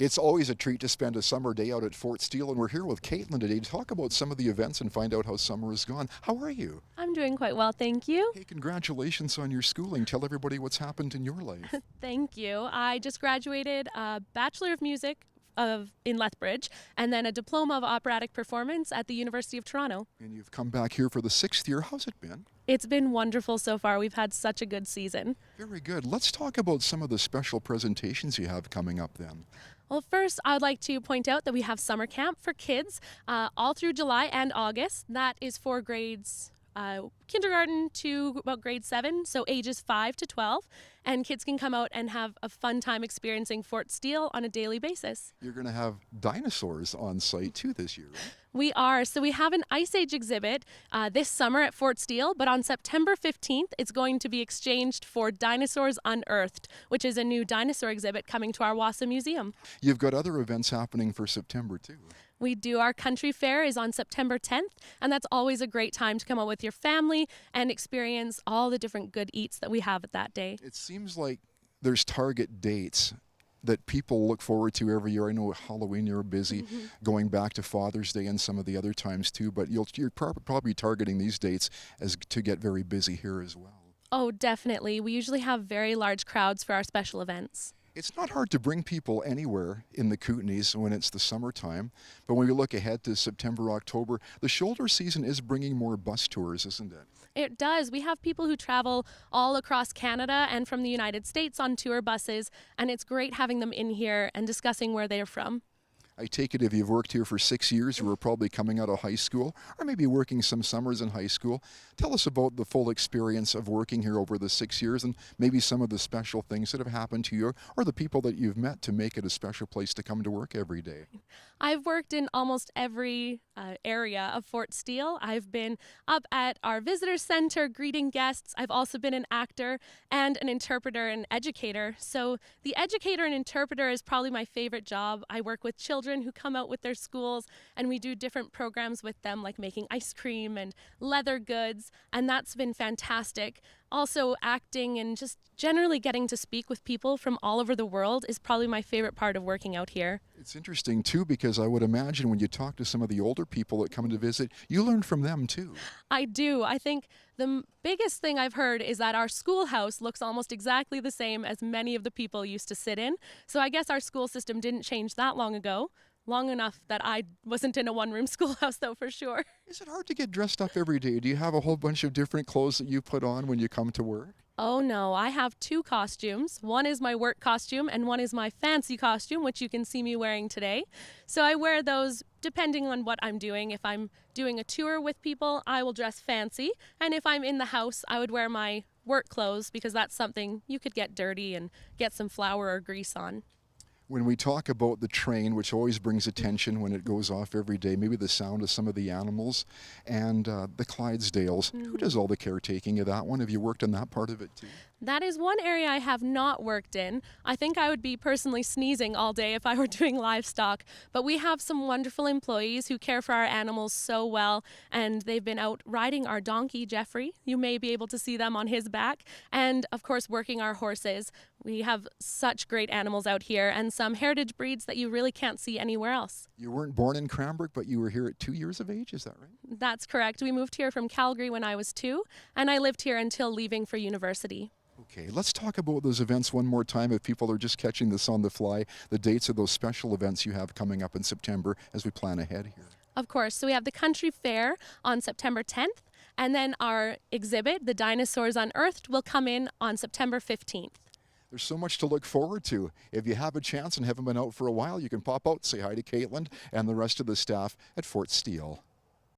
It's always a treat to spend a summer day out at Fort Steele, and we're here with Caitlin today to talk about some of the events and find out how summer has gone. How are you? I'm doing quite well, thank you. Hey, congratulations on your schooling. Tell everybody what's happened in your life. Thank you. I just graduated a Bachelor of Music in Lethbridge and then a Diploma of Operatic Performance at the University of Toronto. And you've come back here for the 6th year. How's it been? It's been wonderful so far. We've had such a good season. Very good. Let's talk about some of the special presentations you have coming up then. Well, first, I'd like to point out that we have summer camp for kids all through July and August. That is for grades kindergarten to about grade 7, so ages 5 to 12. And kids can come out and have a fun time experiencing Fort Steele on a daily basis. You're going to have dinosaurs on site too this year, right? We are. So we have an Ice Age exhibit this summer at Fort Steele, but on September 15th, it's going to be exchanged for Dinosaurs Unearthed, which is a new dinosaur exhibit coming to our Wassa Museum. You've got other events happening for September too. We do. Our country fair is on September 10th, and that's always a great time to come out with your family and experience all the different good eats that we have at that day. It seems like there's target dates that people look forward to every year. I know Halloween you're busy, going back to Father's Day and some of the other times too, but you're probably targeting these dates as to get very busy here as well. Oh, definitely. We usually have very large crowds for our special events. It's not hard to bring people anywhere in the Kootenays when it's the summertime, but when we look ahead to September, October, the shoulder season is bringing more bus tours, isn't it? It does. We have people who travel all across Canada and from the United States on tour buses, and it's great having them in here and discussing where they're from. I take it if you've worked here for 6 years, you were probably coming out of high school or maybe working some summers in high school. Tell us about the full experience of working here over the 6 years and maybe some of the special things that have happened to you or the people that you've met to make it a special place to come to work every day. I've worked in almost every area of Fort Steele. I've been up at our visitor center greeting guests. I've also been an actor and an interpreter and educator. So the educator and interpreter is probably my favorite job. I work with children who come out with their schools and we do different programs with them like making ice cream and leather goods, and that's been fantastic. Also, acting and just generally getting to speak with people from all over the world is probably my favorite part of working out here. It's interesting too because I would imagine when you talk to some of the older people that come to visit, you learn from them too. I do. I think the biggest thing I've heard is that our schoolhouse looks almost exactly the same as many of the people used to sit in. So I guess our school system didn't change that long ago. Long enough that I wasn't in a one-room schoolhouse, though, for sure. Is it hard to get dressed up every day? Do you have a whole bunch of different clothes that you put on when you come to work? Oh, no. I have 2 costumes. One is my work costume, and one is my fancy costume, which you can see me wearing today. So I wear those depending on what I'm doing. If I'm doing a tour with people, I will dress fancy. And if I'm in the house, I would wear my work clothes because that's something you could get dirty and get some flour or grease on. When we talk about the train, which always brings attention when it goes off every day, maybe the sound of some of the animals and the Clydesdales, who does all the caretaking of that one? Have you worked on that part of it too? That is one area I have not worked in. I think I would be personally sneezing all day if I were doing livestock, but we have some wonderful employees who care for our animals so well, and they've been out riding our donkey, Jeffrey. You may be able to see them on his back, and of course working our horses. We have such great animals out here and some heritage breeds that you really can't see anywhere else. You weren't born in Cranbrook, but you were here at 2 years of age, is that right? That's correct. We moved here from Calgary when I was 2, and I lived here until leaving for university. Okay, let's talk about those events one more time if people are just catching this on the fly, the dates of those special events you have coming up in September as we plan ahead here. Of course. So we have the country fair on September 10th, and then our exhibit, The Dinosaurs Unearthed, will come in on September 15th. There's so much to look forward to. If you have a chance and haven't been out for a while, you can pop out, say hi to Caitlin and the rest of the staff at Fort Steele.